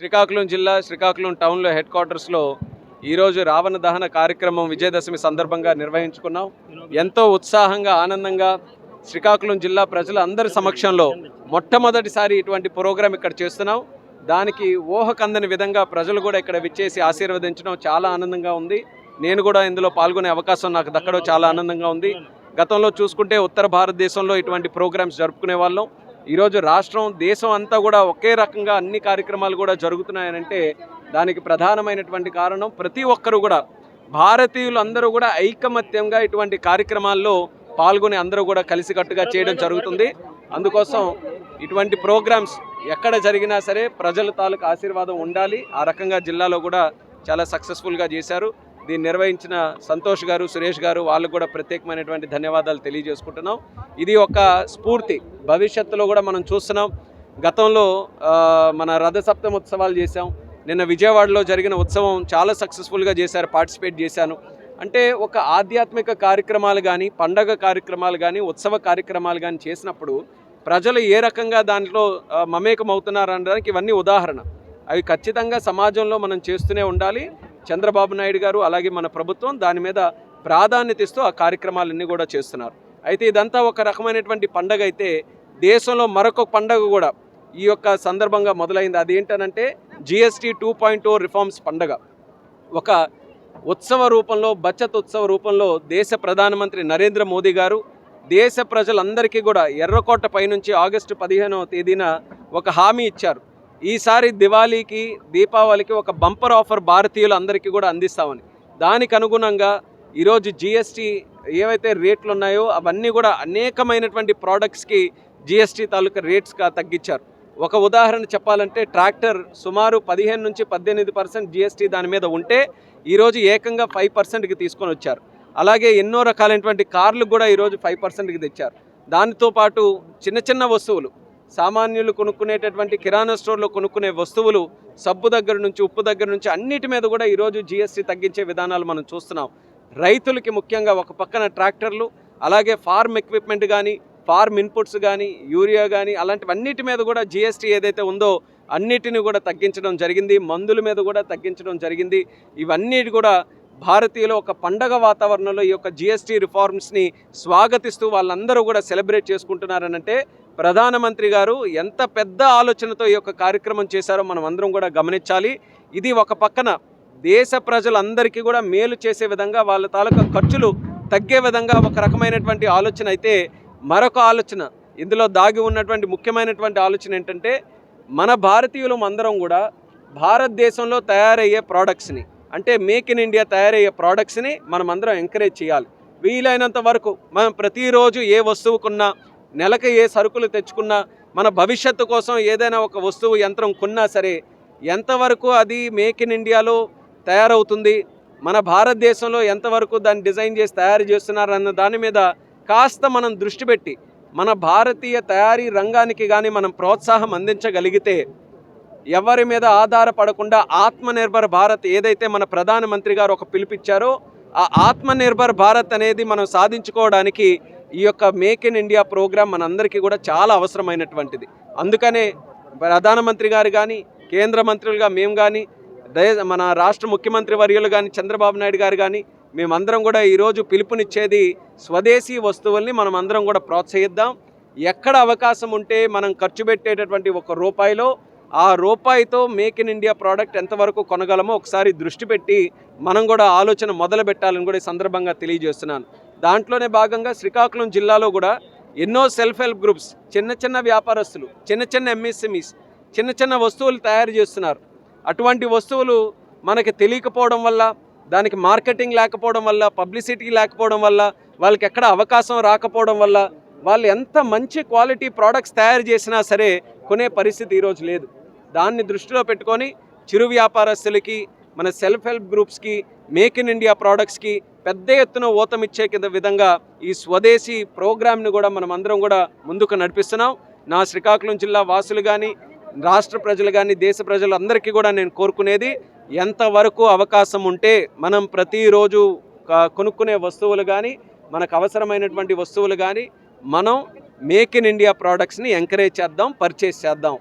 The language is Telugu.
శ్రీకాకుళం జిల్లా శ్రీకాకుళం టౌన్లో హెడ్ క్వార్టర్స్లో ఈరోజు రావణ దహన కార్యక్రమం విజయదశమి సందర్భంగా నిర్వహించుకున్నాం. ఎంతో ఉత్సాహంగా ఆనందంగా శ్రీకాకుళం జిల్లా ప్రజల అందరి సమక్షంలో మొట్టమొదటిసారి ఇటువంటి ప్రోగ్రాం ఇక్కడ చేస్తున్నాం. దానికి ఊహకందని విధంగా ప్రజలు కూడా ఇక్కడ విచ్చేసి ఆశీర్వదించడం చాలా ఆనందంగా ఉంది. నేను కూడా ఇందులో పాల్గొనే అవకాశం నాకు దక్కడం చాలా ఆనందంగా ఉంది. గతంలో చూసుకుంటే ఉత్తర భారతదేశంలో ఇటువంటి ప్రోగ్రామ్స్ జరుపుకునే వాళ్ళం. ఈరోజు రాష్ట్రం దేశం అంతా కూడా ఒకే రకంగా అన్ని కార్యక్రమాలు కూడా జరుగుతున్నాయనంటే దానికి ప్రధానమైనటువంటి కారణం ప్రతి ఒక్కరు కూడా భారతీయులు అందరూ కూడా ఐకమత్యంగా ఇటువంటి కార్యక్రమాల్లో పాల్గొని అందరూ కూడా కలిసికట్టుగా చేయడం జరుగుతుంది. అందుకోసం ఇటువంటి ప్రోగ్రామ్స్ ఎక్కడ జరిగినా సరే ప్రజల తాలూకు ఆశీర్వాదం ఉండాలి. ఆ రకంగా జిల్లాలో కూడా చాలా సక్సెస్ఫుల్గా చేశారు. దీన్ని నిర్వహించిన సంతోష్ గారు, సురేష్ గారు, వాళ్ళకు కూడా ప్రత్యేకమైనటువంటి ధన్యవాదాలు తెలియజేసుకుంటున్నాం. ఇది ఒక స్ఫూర్తి. భవిష్యత్తులో కూడా మనం చూస్తున్నాం. గతంలో మన రథసప్తమి ఉత్సవాలు చేశాం. నిన్న విజయవాడలో జరిగిన ఉత్సవం చాలా సక్సెస్ఫుల్గా చేశారు, పార్టిసిపేట్ చేశాను. అంటే ఒక ఆధ్యాత్మిక కార్యక్రమాలు కానీ, పండగ కార్యక్రమాలు కానీ, ఉత్సవ కార్యక్రమాలు కానీ చేసినప్పుడు ప్రజలు ఏ రకంగా దాంట్లో మమేకం అవుతున్నారు అనడానికి ఇవన్నీ ఉదాహరణ. అవి ఖచ్చితంగా సమాజంలో మనం చేస్తూనే ఉండాలి. చంద్రబాబు నాయుడు గారు అలాగే మన ప్రభుత్వం దాని మీద ప్రాధాన్యత ఇస్తూ ఆ కార్యక్రమాలన్నీ కూడా చేస్తున్నారు. అయితే ఇదంతా ఒక రకమైనటువంటి పండగ అయితే దేశంలో మరొక పండగ కూడా ఈ యొక్క సందర్భంగా మొదలైంది. అదేంటనంటే GST 2.0 రిఫార్మ్స్ పండగ. ఒక ఉత్సవ రూపంలో, బచత్ ఉత్సవ రూపంలో దేశ ప్రధానమంత్రి నరేంద్ర మోదీ గారు దేశ ప్రజలందరికీ కూడా ఎర్రకోట పైనుంచి ఆగస్టు 15వ తేదీన ఒక హామీ ఇచ్చారు. ఈసారి దివాళీకి, దీపావళికి ఒక బంపర్ ఆఫర్ భారతీయులు అందరికీ కూడా అందిస్తామని. దానికి అనుగుణంగా ఈరోజు GST ఏవైతే రేట్లు ఉన్నాయో అవన్నీ కూడా అనేకమైనటువంటి ప్రోడక్ట్స్కి GST తాలూకా రేట్స్గా తగ్గించారు. ఒక ఉదాహరణ చెప్పాలంటే ట్రాక్టర్ సుమారు 15 నుంచి 18% GST దాని మీద ఉంటే ఈరోజు ఏకంగా 5%కి తీసుకొని వచ్చారు. అలాగే ఎన్నో రకాలైనటువంటి కార్లు కూడా ఈరోజు 5%కి తెచ్చారు. దానితో పాటు చిన్న చిన్న వస్తువులు, సామాన్యులు కొనుక్కునేటటువంటి కిరాణా స్టోర్లో కొనుక్కునే వస్తువులు, సబ్బు దగ్గర నుంచి, ఉప్పు దగ్గర నుంచి అన్నిటి మీద కూడా ఈరోజు GST తగ్గించే విధానాలు మనం చూస్తున్నాం. రైతులకి ముఖ్యంగా ఒక పక్కన ట్రాక్టర్లు, అలాగే ఫార్మ్ ఎక్విప్మెంట్ కానీ, ఫార్మ్ ఇన్పుట్స్ కానీ, యూరియా కానీ అలాంటివన్నిటి మీద కూడా GST ఏదైతే ఉందో అన్నిటిని కూడా తగ్గించడం జరిగింది. మందుల మీద కూడా తగ్గించడం జరిగింది. ఇవన్నీ కూడా భారతీయులు ఒక పండగ వాతావరణంలో ఈ యొక్క GST రిఫార్మ్స్ని స్వాగతిస్తూ వాళ్ళందరూ కూడా సెలబ్రేట్ చేసుకుంటున్నారనంటే ప్రధానమంత్రి గారు ఎంత పెద్ద ఆలోచనతో ఈ యొక్క కార్యక్రమం చేశారో మనం అందరం కూడా గమనించాలి. ఇది ఒక పక్కన దేశ ప్రజలందరికీ కూడా మేలు చేసే విధంగా, వాళ్ళ తాలూకా ఖర్చులు తగ్గే విధంగా ఒక రకమైనటువంటి ఆలోచన అయితే, మరొక ఆలోచన ఇందులో దాగి ఉన్నటువంటి ముఖ్యమైనటువంటి ఆలోచన ఏంటంటే మన భారతీయులు అందరం కూడా భారతదేశంలో తయారయ్యే ప్రోడక్ట్స్ని, అంటే మేక్ ఇన్ ఇండియా తయారయ్యే ప్రోడక్ట్స్ని మనం అందరం ఎంకరేజ్ చేయాలి. వీలైనంత వరకు మనం ప్రతిరోజు ఏ వస్తువుకున్నా, నెలకు ఏ సరుకులు తెచ్చుకున్నా, మన భవిష్యత్తు కోసం ఏదైనా ఒక వస్తువు, యంత్రం కొన్నా సరే ఎంతవరకు అది మేక్ ఇన్ ఇండియాలో తయారవుతుంది, మన భారతదేశంలో ఎంతవరకు దాన్ని డిజైన్ చేసి తయారు చేస్తున్నారన్న దాని మీద కాస్త మనం దృష్టి పెట్టి మన భారతీయ తయారీ రంగానికి కానీ మనం ప్రోత్సాహం అందించగలిగితే, ఎవరి మీద ఆధారపడకుండా ఆత్మనిర్భర్ భారత్ ఏదైతే మన ప్రధానమంత్రి గారు ఒక పిలుపిచ్చారో ఆ ఆత్మనిర్భర్ భారత్ అనేది మనం సాధించుకోవడానికి ఈ యొక్క మేక్ ఇన్ ఇండియా ప్రోగ్రాం మనందరికీ కూడా చాలా అవసరమైనటువంటిది. అందుకనే ప్రధానమంత్రి గారు కానీ, కేంద్ర మంత్రులుగా మేము కానీ, మన రాష్ట్ర ముఖ్యమంత్రి వర్యులు కానీ చంద్రబాబు నాయుడు గారు కానీ మేమందరం కూడా ఈరోజు పిలుపునిచ్చేది స్వదేశీ వస్తువుల్ని మనం అందరం కూడా ప్రోత్సహిద్దాం. ఎక్కడ అవకాశం ఉంటే మనం ఖర్చు పెట్టేటటువంటి ఒక రూపాయిలో ఆ రూపాయితో మేక్ ఇన్ ఇండియా ప్రోడక్ట్ ఎంతవరకు కొనగలమో ఒకసారి దృష్టి పెట్టి మనం కూడా ఆలోచన మొదలు పెట్టాలని కూడా ఈ సందర్భంగా తెలియజేస్తున్నాను. దాంట్లోనే భాగంగా శ్రీకాకుళం జిల్లాలో కూడా ఎన్నో సెల్ఫ్ హెల్ప్ గ్రూప్స్, చిన్న చిన్న వ్యాపారస్తులు, చిన్న చిన్న MSMEs చిన్న చిన్న వస్తువులు తయారు చేస్తున్నారు. అటువంటి వస్తువులు మనకి తెలియకపోవడం వల్ల, దానికి మార్కెటింగ్ లేకపోవడం వల్ల, పబ్లిసిటీ లేకపోవడం వల్ల, వాళ్ళకి ఎక్కడ అవకాశం రాకపోవడం వల్ల వాళ్ళు ఎంత మంచి క్వాలిటీ ప్రోడక్ట్స్ తయారు చేసినా సరే కొనే పరిస్థితి ఈరోజు లేదు. దాన్ని దృష్టిలో పెట్టుకొని చిరు వ్యాపారస్తులకి, మన సెల్ఫ్ హెల్ప్ గ్రూప్స్కి, మేక్ ఇన్ ఇండియా ప్రోడక్ట్స్కి పెద్ద ఎత్తున ఊతమిచ్చే విధంగా ఈ స్వదేశీ ప్రోగ్రామ్ని కూడా మనం అందరం కూడా ముందుకు నడిపిస్తున్నాం. నా శ్రీకాకుళం జిల్లా వాసులు కానీ, రాష్ట్ర ప్రజలు కానీ, దేశ ప్రజలందరికీ కూడా నేను కోరుకునేది, ఎంతవరకు అవకాశం ఉంటే మనం ప్రతిరోజు కొనుక్కునే వస్తువులు కానీ, మనకు అవసరమైనటువంటి వస్తువులు కానీ మనం మేక్ ఇన్ ఇండియా ప్రోడక్ట్స్ని ఎంకరేజ్ చేద్దాం, పర్చేస్ చేద్దాం.